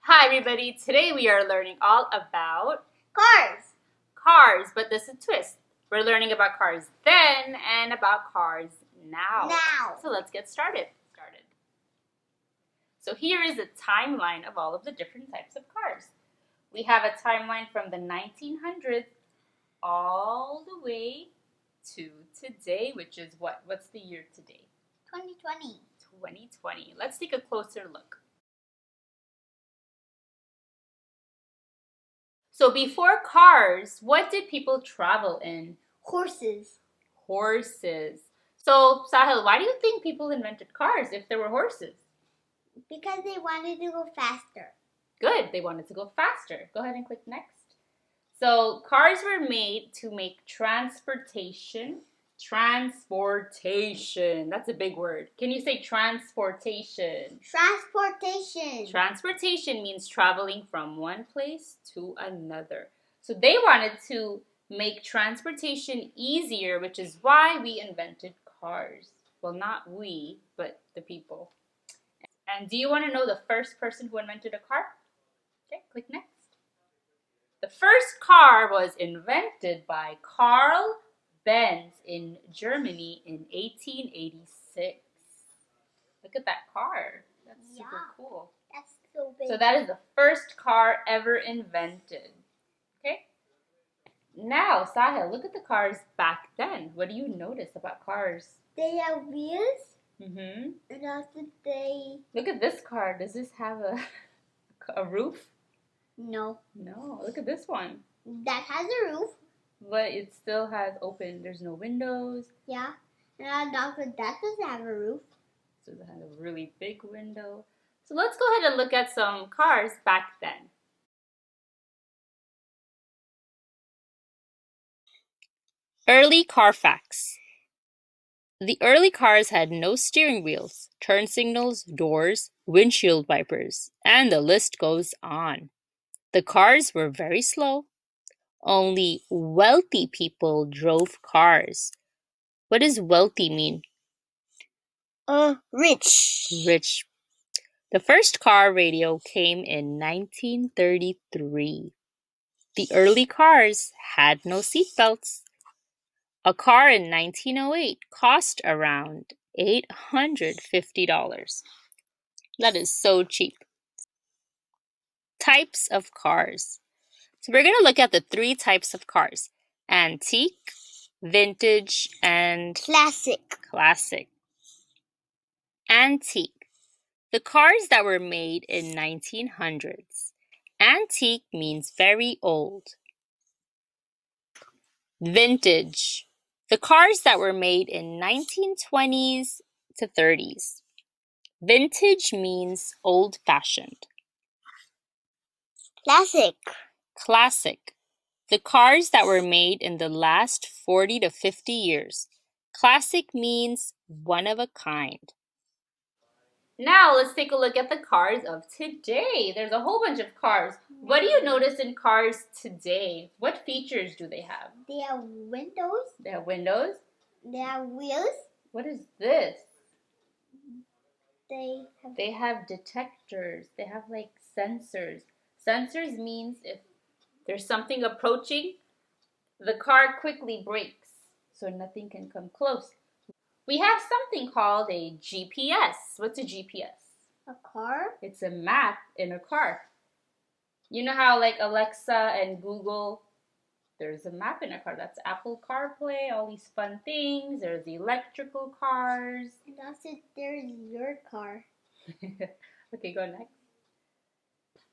Hi everybody, today we are learning all about Cars. but there's a twist. We're learning about cars then and about cars now. So let's get started. So here is a timeline of all of the different types of cars. We have a timeline from the 1900s all the way to today, which is what? What's the year today? 2020. 2020. Let's take a closer look. So before cars, what did people travel in? Horses. Horses. So, Sahil, why do you think people invented cars if there were horses? Because they wanted to go faster. Good, they wanted to go faster. Go ahead and click next. So, cars were made to make transportation. Transportation. That's a big word. Can you say transportation? Transportation. Transportation means traveling from one place to another. So they wanted to make transportation easier, which is why we invented cars. Well, not we, but the people. And do you want to know the first person who invented a car? Okay, click next. The first car was invented by Carl Benz in Germany in 1886. Look at that car. That's super cool. That's so big. So that is the first car ever invented. Okay? Now, Sahil, look at the cars back then. What do you notice about cars? They have wheels. Mm-hmm. And also they... Look at this car. Does this have a roof? No. No. Look at this one. That has a roof. But it still has open. There's no windows. Yeah. And also that doesn't have a roof. So it has a really big window. So let's go ahead and look at some cars back then. Early car facts. The early cars had no steering wheels, turn signals, doors, windshield wipers, and the list goes on. The cars were very slow. Only wealthy people drove cars. What does wealthy mean? Rich. Rich. The first car radio came in 1933. The early cars had no seatbelts. A car in 1908 cost around $850. That is so cheap. Types of cars. So we're going to look at the three types of cars: antique, vintage, and classic. Antique. The cars that were made in 1900s. Antique means very old. Vintage. The cars that were made in 1920s to 30s. Vintage means old-fashioned. Classic. The cars that were made in the last 40 to 50 years. Classic means one of a kind. Now let's take a look at the cars of today. There's a whole bunch of cars. What do you notice in cars today? What features do they have? They have windows. They have windows. They have wheels. What is this? They have detectors. They have like sensors. Sensors means if there's something approaching, the car quickly brakes so nothing can come close. We have something called a GPS. What's a GPS? A car? It's a map in a car. You know how like Alexa and Google, there's a map in a car. That's Apple CarPlay, all these fun things. There's electrical cars. And also there's your car. Okay, go next.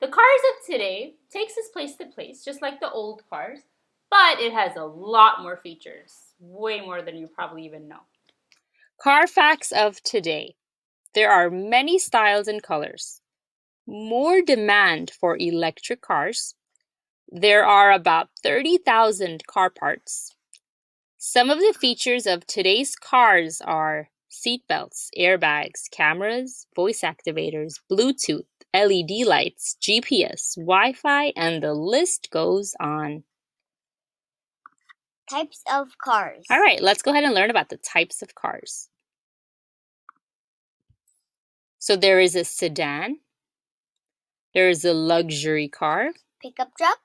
The cars of today takes us place to place, just like the old cars, but it has a lot more features, way more than you probably even know. Car facts of today. There are many styles and colors. More demand for electric cars. There are about 30,000 car parts. Some of the features of today's cars are seatbelts, airbags, cameras, voice activators, Bluetooth, LED lights, GPS, Wi-Fi, and the list goes on. Types of cars. All right, let's go ahead and learn about the types of cars. So there is a sedan, There's a luxury car. Pickup truck.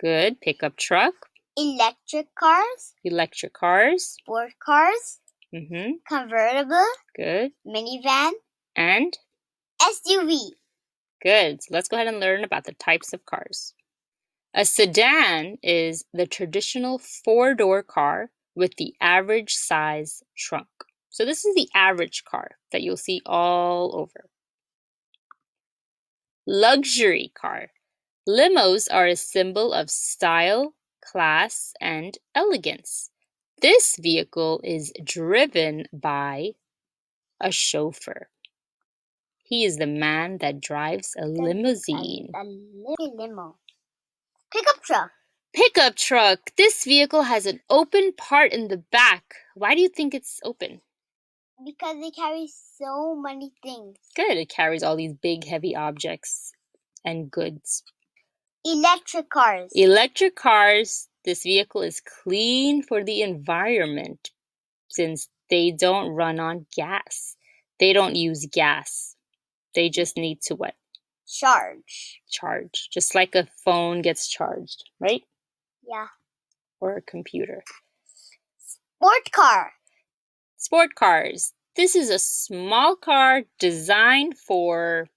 Good. Pickup truck. Electric cars. Electric cars. Sport cars. Mm-hmm. Convertible. Good. Minivan. And? SUV. Good. So let's go ahead and learn about the types of cars. A sedan is the traditional four-door car with the average size trunk. So this is the average car that you'll see all over. Luxury car. Limos are a symbol of style, class, and elegance. This vehicle is driven by a chauffeur. He is the man that drives a limousine. A limo. Pickup truck. Pickup truck. This vehicle has an open part in the back. Why do you think it's open? Because they carry so many things. Good. It carries all these big, heavy objects and goods. Electric cars. Electric cars. This vehicle is clean for the environment since they don't run on gas. They don't use gas. They just need to what? Charge. Charge. Just like a phone gets charged, right? Yeah. Or a computer. Sport car. Sport cars. This is a small car designed for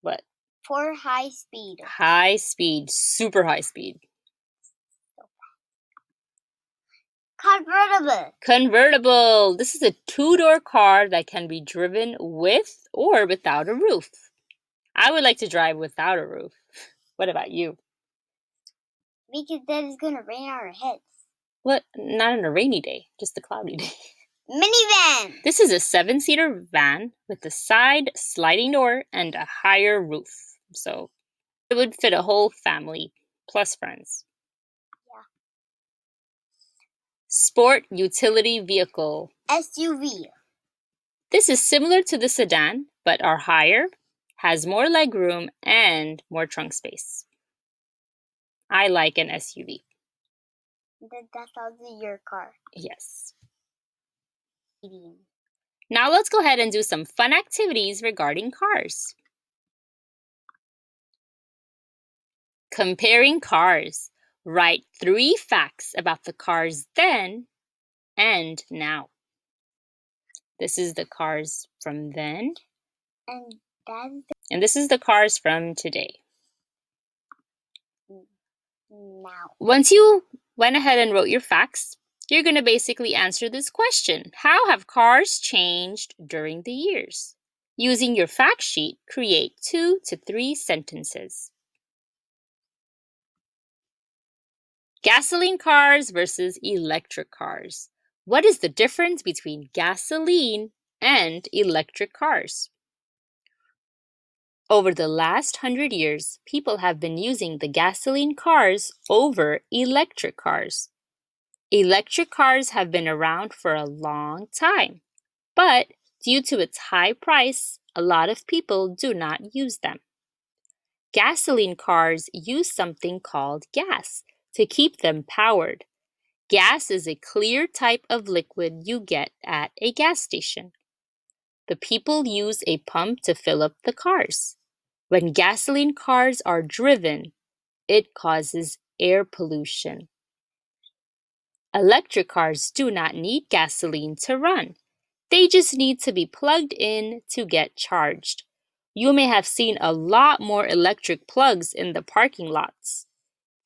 what? For high speed. High speed, super high speed. Convertible. Convertible. This is a two-door car that can be driven with or without a roof. I would like to drive without a roof. What about you? Because then it's going to rain on our heads. What? Not on a rainy day, just a cloudy day. Minivan. This is a 7-seater van with a side sliding door and a higher roof. So it would fit a whole family plus friends. Yeah. Sport utility vehicle. SUV. This is similar to the sedan, but are higher, has more legroom, and more trunk space. I like an SUV. That's also your car. Yes. Now let's go ahead and do some fun activities regarding cars. Comparing cars. Write 3 facts about the cars then and now. This is the cars from then. And this is the cars from today. Now. Once you went ahead and wrote your facts, you're going to basically answer this question. How have cars changed during the years? Using your fact sheet, create 2 to 3 sentences. Gasoline cars versus electric cars. What is the difference between gasoline and electric cars? Over the last 100 years, people have been using the gasoline cars over electric cars. Electric cars have been around for a long time, but due to its high price, a lot of people do not use them. Gasoline cars use something called gas to keep them powered. Gas is a clear type of liquid you get at a gas station. The people use a pump to fill up the cars. When gasoline cars are driven, it causes air pollution. Electric cars do not need gasoline to run. They just need to be plugged in to get charged. You may have seen a lot more electric plugs in the parking lots.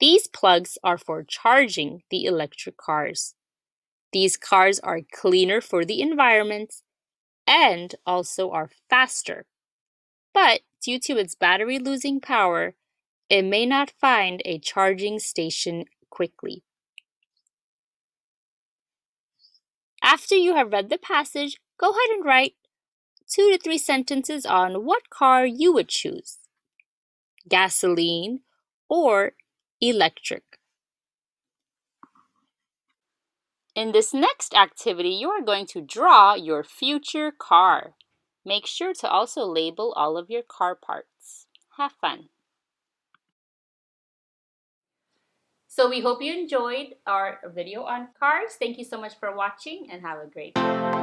These plugs are for charging the electric cars. These cars are cleaner for the environment and also are faster. But due to its battery losing power, it may not find a charging station quickly. After you have read the passage, go ahead and write 2 to 3 sentences on what car you would choose: gasoline or electric. In this next activity, you are going to draw your future car. Make sure to also label all of your car parts. Have fun! So we hope you enjoyed our video on cars. Thank you so much for watching and have a great day.